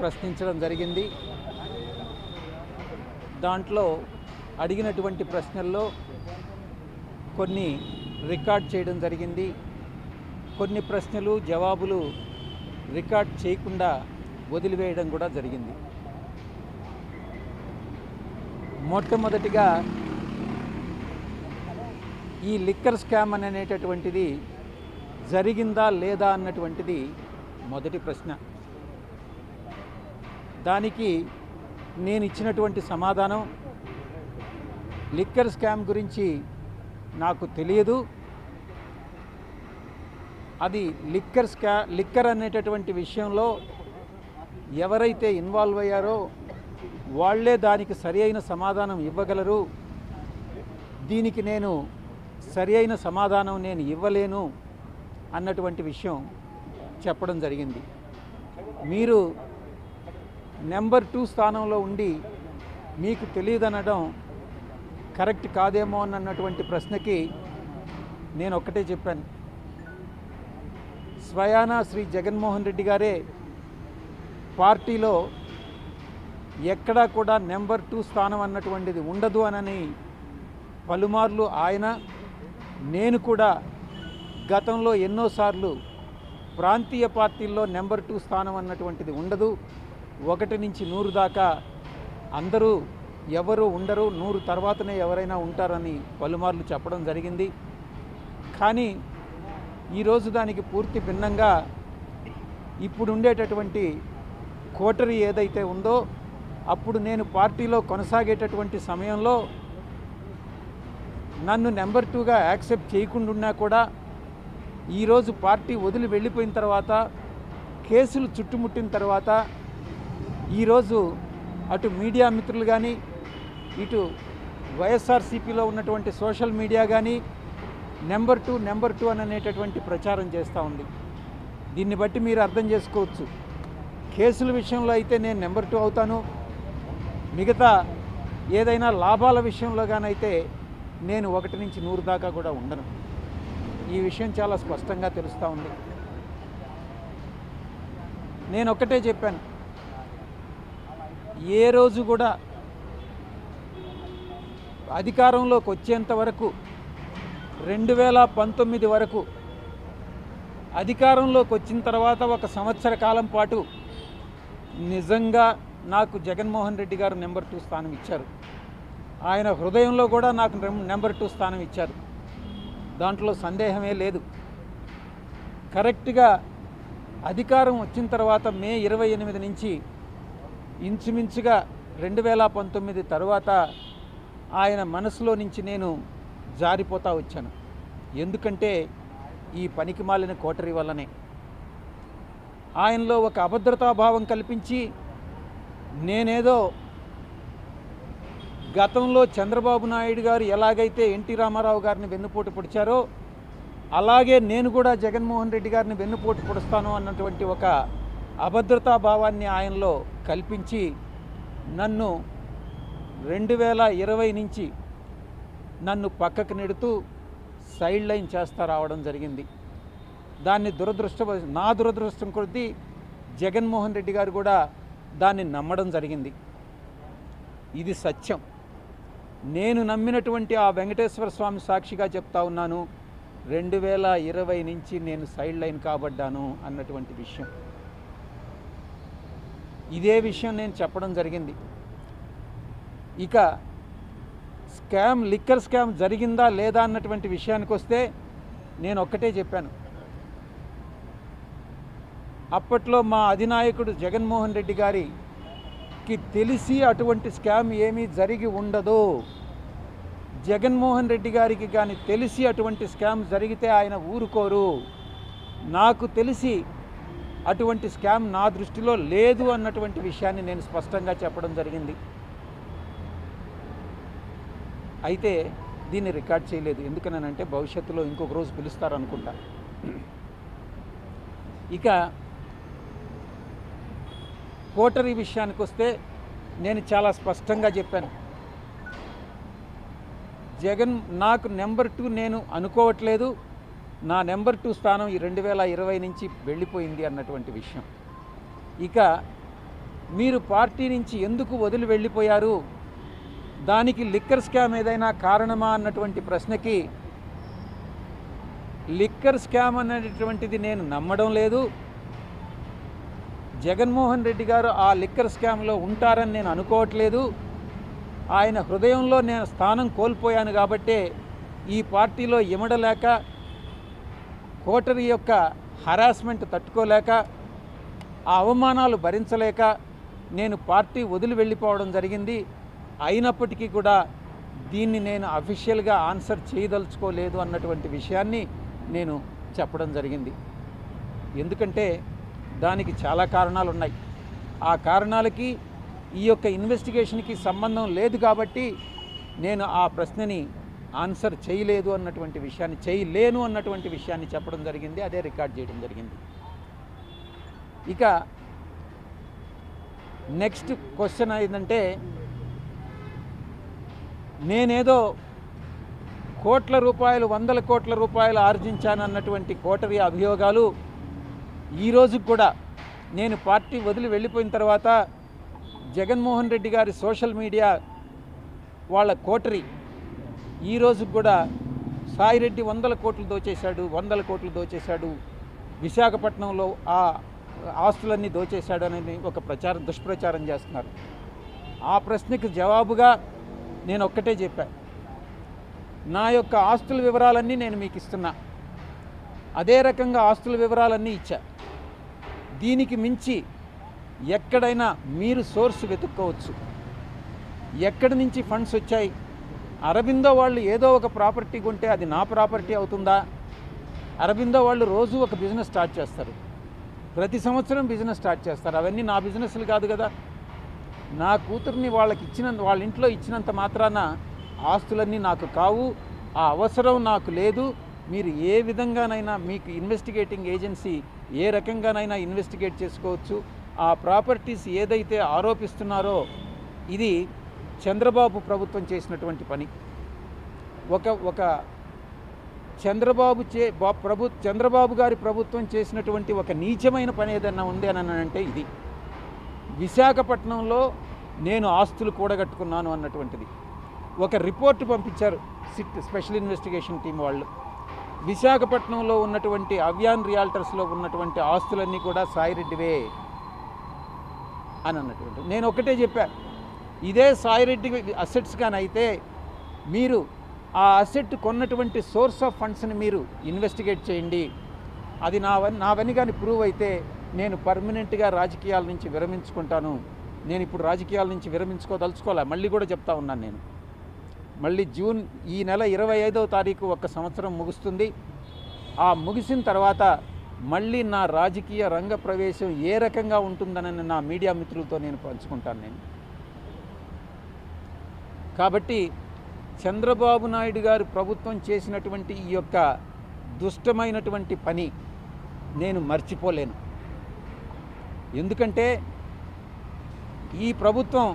ప్రశ్నించడం జరిగింది. దాంట్లో అడిగినటువంటి ప్రశ్నల్లో కొన్ని రికార్డ్ చేయడం జరిగింది. కొన్ని ప్రశ్నలు జవాబులు రికార్డ్ చేయకుండా వదిలివేయడం కూడా జరిగింది. మొట్టమొదటిగా ఈ లిక్కర్ స్కామ్ అనేటటువంటిది జరిగిందా లేదా అన్నటువంటిది మొదటి ప్రశ్న. దానికి నేను ఇచ్చినటువంటి సమాధానం, లిక్కర్ స్కామ్ గురించి నాకు తెలియదు. అది లిక్కర్ అనేటటువంటి విషయంలో ఎవరైతే ఇన్వాల్వ్ అయ్యారో వాళ్ళే దానికి సరి అయిన సమాధానం ఇవ్వగలరు. దీనికి నేను సరి అయిన సమాధానం నేను ఇవ్వలేను అన్నటువంటి విషయం చెప్పడం జరిగింది. మీరు నెంబర్ 2 స్థానంలో ఉండి మీకు తెలియదనడం కరెక్ట్ కాదేమో అన్నటువంటి ప్రశ్నకి నేను ఒక్కటే చెప్పాను. స్వయానా శ్రీ జగన్మోహన్ రెడ్డి గారే పార్టీలో ఎక్కడా కూడా నెంబర్ 2 స్థానం అన్నటువంటిది ఉండదు అనని పలుమార్లు ఆయన, నేను కూడా గతంలో ఎన్నోసార్లు ప్రాంతీయ పార్టీల్లో నెంబర్ 2 స్థానం అన్నటువంటిది ఉండదు, 1 నుంచి 100 దాకా అందరూ ఎవరు ఉండరు, 100 తర్వాతనే ఎవరైనా ఉంటారని పలుమార్లు చెప్పడం జరిగింది. కానీ ఈరోజు దానికి పూర్తి భిన్నంగా ఇప్పుడు ఉండేటటువంటి కోటరీ ఏదైతే ఉందో, అప్పుడు నేను పార్టీలో కొనసాగేటటువంటి సమయంలో నన్ను నెంబర్ 2గా యాక్సెప్ట్ చేయకుండా కూడా ఈరోజు పార్టీ వదిలి వెళ్ళిపోయిన తర్వాత, కేసులు చుట్టుముట్టిన తర్వాత, ఈరోజు అటు మీడియా మిత్రులు కానీ, ఇటు వైఎస్ఆర్సీపీలో ఉన్నటువంటి సోషల్ మీడియా కానీ నెంబర్ 2 అని అనేటటువంటి ప్రచారం చేస్తూ ఉంది. దీన్ని బట్టి మీరు అర్థం చేసుకోవచ్చు, కేసుల విషయంలో అయితే నేను నెంబర్ 2 అవుతాను, మిగతా ఏదైనా లాభాల విషయంలో కానైతే నేను 1 నుంచి 100 దాకా కూడా ఉండను. ఈ విషయం చాలా స్పష్టంగా తెలుస్తూ ఉంది. నేను ఒక్కటే చెప్పాను, ఏ రోజు కూడా అధికారంలోకి వచ్చేంత వరకు 2019 వరకు, అధికారంలోకి వచ్చిన తర్వాత 1 సంవత్సర కాలం పాటు నిజంగా నాకు జగన్మోహన్ రెడ్డి గారు నెంబర్ 2 స్థానం ఇచ్చారు. ఆయన హృదయంలో కూడా నాకు నెంబర్ 2 స్థానం ఇచ్చారు. దాంట్లో సందేహమే లేదు. కరెక్ట్గా అధికారం వచ్చిన తర్వాత మే 28 నుంచి ఇంచుమించుగా 2019 తర్వాత ఆయన మనసులో నుంచి నేను జారిపోతూ వచ్చాను. ఎందుకంటే ఈ పనికిమాలిన కోటరీ వల్లనే. ఆయనలో ఒక అభద్రతాభావం కల్పించి, నేనేదో గతంలో చంద్రబాబు నాయుడు గారు ఎలాగైతే ఎన్టీ రామారావు గారిని వెన్నుపోటు పొడిచారో అలాగే నేను కూడా జగన్మోహన్ రెడ్డి గారిని వెన్నుపోటు పొడుస్తాను అన్నటువంటి ఒక అభద్రతాభావాన్ని ఆయనలో కల్పించి నన్ను 2020 నుంచి నన్ను పక్కకు నెడుతూ సైడ్ లైన్ చేస్తా రావడం జరిగింది. దాన్ని నా దురదృష్టం కొద్దీ జగన్మోహన్ రెడ్డి గారు కూడా దాన్ని నమ్మడం జరిగింది. ఇది సత్యం. నేను నమ్మినటువంటి ఆ వెంకటేశ్వర స్వామి సాక్షిగా చెప్తా ఉన్నాను, 2020 నుంచి నేను సైడ్ లైన్ కాబడ్డాను అన్నటువంటి విషయం. ఇదే విషయం నేను చెప్పడం జరిగింది. ఇక లిక్కర్ స్కామ్ జరిగిందా లేదా అన్నటువంటి విషయానికి వస్తే నేను ఒక్కటే చెప్పాను. అప్పట్లో మా అధినాయకుడు జగన్మోహన్ రెడ్డి గారికి తెలిసి అటువంటి స్కామ్ ఏమీ జరిగి ఉండదు. జగన్మోహన్ రెడ్డి గారికి కానీ తెలిసి అటువంటి స్కామ్ జరిగితే ఆయన ఊరుకోరు. నాకు తెలిసి అటువంటి స్కామ్ నా దృష్టిలో లేదు అన్నటువంటి విషయాన్ని నేను స్పష్టంగా చెప్పడం జరిగింది. అయితే దీన్ని రికార్డ్ చేయలేదు. ఎందుకనంటే భవిష్యత్తులో ఇంకొక రోజు పిలుస్తారనుకుంటా. ఇక కోటరీ విషయానికి వస్తే నేను చాలా స్పష్టంగా చెప్పాను, జగన్ నాకు నెంబర్ 2 నేను అనుకోవట్లేదు, నా నెంబర్ 2 స్థానం ఈ 2020 నుంచి వెళ్ళిపోయింది అన్నటువంటి విషయం. ఇక మీరు పార్టీ నుంచి ఎందుకు వదిలి వెళ్ళిపోయారు, దానికి లిక్కర్ స్కామ్ ఏదైనా కారణమా అన్నటువంటి ప్రశ్నకి లిక్కర్ స్కామ్ అనేటువంటిది నేను నమ్మడం లేదు, జగన్మోహన్ రెడ్డి గారు ఆ లిక్కర్ స్కామ్లో ఉంటారని నేను అనుకోవట్లేదు, ఆయన హృదయంలో నేను స్థానం కోల్పోయాను కాబట్టే ఈ పార్టీలో ఇమడలేక కోటరీ యొక్క హరాస్మెంట్ తట్టుకోలేక ఆ అవమానాలు భరించలేక నేను పార్టీ వదిలి వెళ్ళిపోవడం జరిగింది. అయినప్పటికీ కూడా దీన్ని నేను అఫీషియల్గా ఆన్సర్ చేయదలుచుకోలేదు అన్నటువంటి విషయాన్ని నేను చెప్పడం జరిగింది. ఎందుకంటే దానికి చాలా కారణాలు ఉన్నాయి. ఆ కారణాలకి ఈ యొక్క ఇన్వెస్టిగేషన్కి సంబంధం లేదు కాబట్టి నేను ఆ ప్రశ్నని ఆన్సర్ చేయలేదు అన్నటువంటి విషయాన్ని, చేయలేను అన్నటువంటి విషయాన్ని చెప్పడం జరిగింది. అదే రికార్డ్ చేయడం జరిగింది. ఇక నెక్స్ట్ క్వశ్చన్ ఏంటంటే, నేనేదో కోట్ల రూపాయలు, వందల కోట్ల రూపాయలు ఆర్జించానన్నటువంటి కోటరీ అభియోగాలు ఈరోజు కూడా నేను పార్టీ వదిలి వెళ్ళిపోయిన తర్వాత జగన్మోహన్ రెడ్డి గారి సోషల్ మీడియా వాళ్ళ కోటరీ ఈరోజు కూడా సాయిరెడ్డి 100 కోట్లు దోచేశాడు, విశాఖపట్నంలో ఆ ఆస్తులన్నీ దోచేశాడు అనేది ఒక దుష్ప్రచారం చేస్తున్నారు. ఆ ప్రశ్నకు జవాబుగా నేను ఒక్కటే చెప్పా, నా యొక్క ఆస్తుల వివరాలన్నీ నేను మీకు ఇస్తున్నా, అదే రకంగా ఆస్తుల వివరాలన్నీ ఇచ్చా. దీనికి మించి ఎక్కడైనా మీరు సోర్స్ వెతుక్కోవచ్చు. ఎక్కడి నుంచి ఫండ్స్ వచ్చాయి, అరబిందో వాళ్ళు ఏదో ఒక ప్రాపర్టీ కొంటే అది నా ప్రాపర్టీ అవుతుందా? అరబిందో వాళ్ళు రోజు ఒక బిజినెస్ స్టార్ట్ చేస్తారు, ప్రతి సంవత్సరం బిజినెస్ స్టార్ట్ చేస్తారు. అవన్నీ నా బిజినెస్లు కాదు కదా. నా కూతుర్ని వాళ్ళ ఇంట్లో ఇచ్చినంత మాత్రాన ఆస్తులన్నీ నాకు కావు, ఆ అవసరం నాకు లేదు. మీరు ఏ విధంగానైనా మీకు ఇన్వెస్టిగేటింగ్ ఏజెన్సీ ఏ రకంగానైనా ఇన్వెస్టిగేట్ చేసుకోవచ్చు. ఆ ప్రాపర్టీస్ ఏదైతే ఆరోపిస్తున్నారో ఇది చంద్రబాబు ప్రభుత్వం చేసినటువంటి పని. ఒక చంద్రబాబు గారి ప్రభుత్వం చేసినటువంటి ఒక నీచమైన పని ఏదన్నా ఉంది అని అంటే ఇది. విశాఖపట్నంలో నేను ఆస్తులు కూడగట్టుకున్నాను అన్నటువంటిది ఒక రిపోర్టు పంపించారు సిట్ స్పెషల్ ఇన్వెస్టిగేషన్ టీం వాళ్ళు. విశాఖపట్నంలో ఉన్నటువంటి అవ్యాన్ రియాల్టర్స్లో ఉన్నటువంటి ఆస్తులన్నీ కూడా సాయిరెడ్డివే అని అన్నటువంటి. నేను ఒకటే చెప్పా, ఇదే సాయిరెడ్డి అసెట్స్ కానీ అయితే మీరు ఆ అసెట్ కొన్నటువంటి సోర్స్ ఆఫ్ ఫండ్స్ని మీరు ఇన్వెస్టిగేట్ చేయండి. అది నావని కానీ ప్రూవ్ అయితే నేను పర్మనెంట్గా రాజకీయాల నుంచి విరమించుకుంటాను. నేను ఇప్పుడు రాజకీయాల నుంచి విరమించుకోదలుచుకోలే. మళ్ళీ కూడా చెప్తా ఉన్నాను, నేను మళ్ళీ జూన్ ఈ నెల 25వ తారీఖు 1 సంవత్సరం ముగుస్తుంది. ఆ ముగిసిన తర్వాత మళ్ళీ నా రాజకీయ రంగ ప్రవేశం ఏ రకంగా ఉంటుందని నా మీడియా మిత్రులతో నేను పంచుకుంటాను. కాబట్టి చంద్రబాబు నాయుడు గారు ప్రభుత్వం చేసినటువంటి ఈ యొక్క దుష్టమైనటువంటి పని నేను మర్చిపోలేను. ఎందుకంటే ఈ ప్రభుత్వం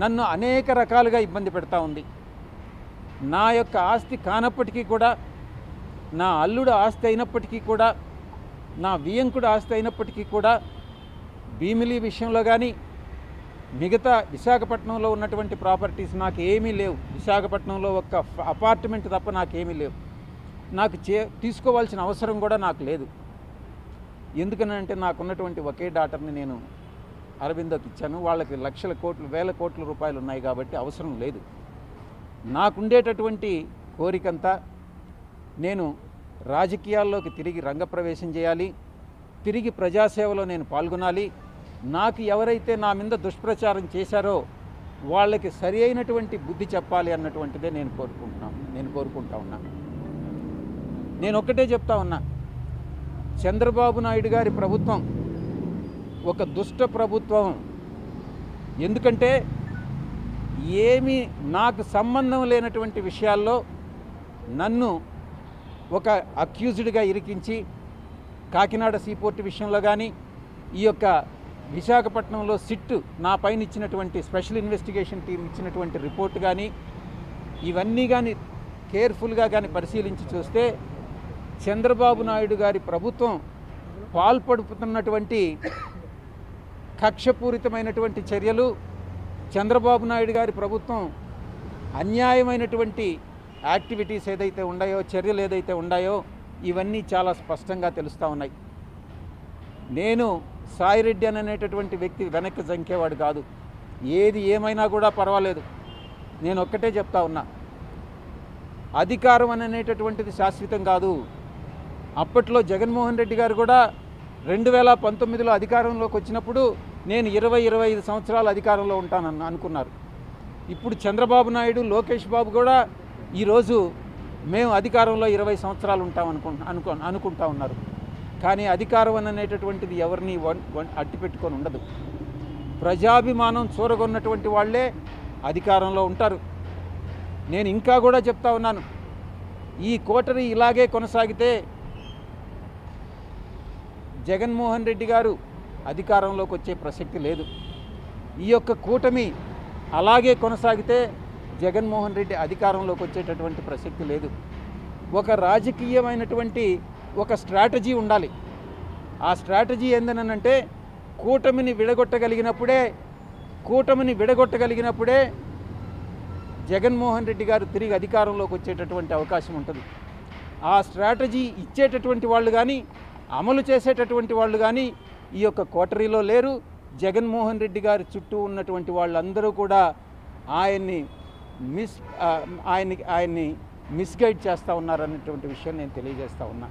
నన్ను అనేక రకాలుగా ఇబ్బంది పెడతా ఉంది. నా యొక్క ఆస్తి కానప్పటికీ కూడా, నా అల్లుడు ఆస్తి అయినప్పటికీ కూడా, నా వియంకుడు ఆస్తి అయినప్పటికీ కూడా భీమిలి విషయంలో కానీ మిగతా విశాఖపట్నంలో ఉన్నటువంటి ప్రాపర్టీస్ నాకు ఏమీ లేవు. విశాఖపట్నంలో ఒక అపార్ట్మెంట్ తప్ప నాకేమీ లేవు. నాకు తీసుకోవాల్సిన అవసరం కూడా నాకు లేదు. ఎందుకనంటే నాకున్నటువంటి ఒకే డాటర్ని నేను అరబిందోకి ఇచ్చాను. వాళ్ళకి లక్షల కోట్లు, వేల కోట్ల రూపాయలు ఉన్నాయి కాబట్టి అవసరం లేదు. నాకుండేటటువంటి కోరికంతా నేను రాజకీయాల్లోకి తిరిగి రంగప్రవేశం చేయాలి, తిరిగి ప్రజాసేవలో నేను పాల్గొనాలి. నాకు ఎవరైతే నా మీద దుష్ప్రచారం చేశారో వాళ్ళకి సరి అయినటువంటి బుద్ధి చెప్పాలి అన్నటువంటిదే నేను కోరుకుంటా ఉన్నాను. నేను ఒక్కటే చెప్తా ఉన్నా, చంద్రబాబు నాయుడు గారి ప్రభుత్వం ఒక దుష్ట ప్రభుత్వం. ఎందుకంటే ఏమీ నాకు సంబంధం లేనటువంటి విషయాల్లో నన్ను ఒక అక్యూజ్డ్గా ఇరికించి, కాకినాడ సీపోర్ట్ విషయంలో కానీ, ఈ యొక్క విశాఖపట్నంలో సిట్ నా పైన ఇచ్చినటువంటి స్పెషల్ ఇన్వెస్టిగేషన్ టీం ఇచ్చినటువంటి రిపోర్ట్ కానీ, ఇవన్నీ కానీ కేర్ఫుల్గా కానీ పరిశీలించి చూస్తే చంద్రబాబు నాయుడు గారి ప్రభుత్వం పాల్పడుతున్నటువంటి కక్షపూరితమైనటువంటి చర్యలు, చంద్రబాబు నాయుడు గారి ప్రభుత్వం అన్యాయమైనటువంటి యాక్టివిటీస్ ఏదైతే ఉన్నాయో, చర్యలు ఏదైతే ఉన్నాయో ఇవన్నీ చాలా స్పష్టంగా తెలుస్తూ ఉన్నాయి. నేను సాయిరెడ్డి అనేటటువంటి వ్యక్తి వెనక్కి జంకేవాడు కాదు. ఏది ఏమైనా కూడా పర్వాలేదు. నేను ఒక్కటే చెప్తా ఉన్నా, అధికారం అనేటటువంటిది శాశ్వతం కాదు. అప్పట్లో జగన్మోహన్ రెడ్డి గారు కూడా 2019లో అధికారంలోకి వచ్చినప్పుడు నేను 20-25 సంవత్సరాలు అధికారంలో ఉంటానని అనుకున్నారు. ఇప్పుడు చంద్రబాబు నాయుడు, లోకేష్ బాబు కూడా ఈరోజు మేము అధికారంలో 20 సంవత్సరాలు అనుకుంటా ఉన్నారు. కానీ అధికారం అనేటటువంటిది ఎవరిని అట్టి పెట్టుకొని ఉండదు. ప్రజాభిమానం చూరగొన్నటువంటి వాళ్ళే అధికారంలో ఉంటారు. నేను ఇంకా కూడా చెప్తా ఉన్నాను, ఈ కోటరీ ఇలాగే కొనసాగితే జగన్మోహన్ రెడ్డి గారు అధికారంలోకి వచ్చే ప్రసక్తి లేదు. ఈ యొక్క కూటమి అలాగే కొనసాగితే జగన్మోహన్ రెడ్డి అధికారంలోకి వచ్చేటటువంటి ప్రసక్తి లేదు. ఒక రాజకీయమైనటువంటి ఒక స్ట్రాటజీ ఉండాలి. ఆ స్ట్రాటజీ ఏందనంటే కూటమిని విడగొట్టగలిగినప్పుడే జగన్మోహన్ రెడ్డి గారు తిరిగి అధికారంలోకి వచ్చేటటువంటి అవకాశం ఉంటుంది. ఆ స్ట్రాటజీ ఇచ్చేటటువంటి వాళ్ళు కానీ, అమలు చేసేటటువంటి వాళ్ళు కానీ ఈ యొక్క కోటరీలో లేరు. జగన్మోహన్ రెడ్డి గారి చుట్టూ ఉన్నటువంటి వాళ్ళందరూ కూడా ఆయన్ని మిస్గైడ్ చేస్తూ ఉన్నారనేటువంటి విషయం నేను తెలియజేస్తూ ఉన్నా.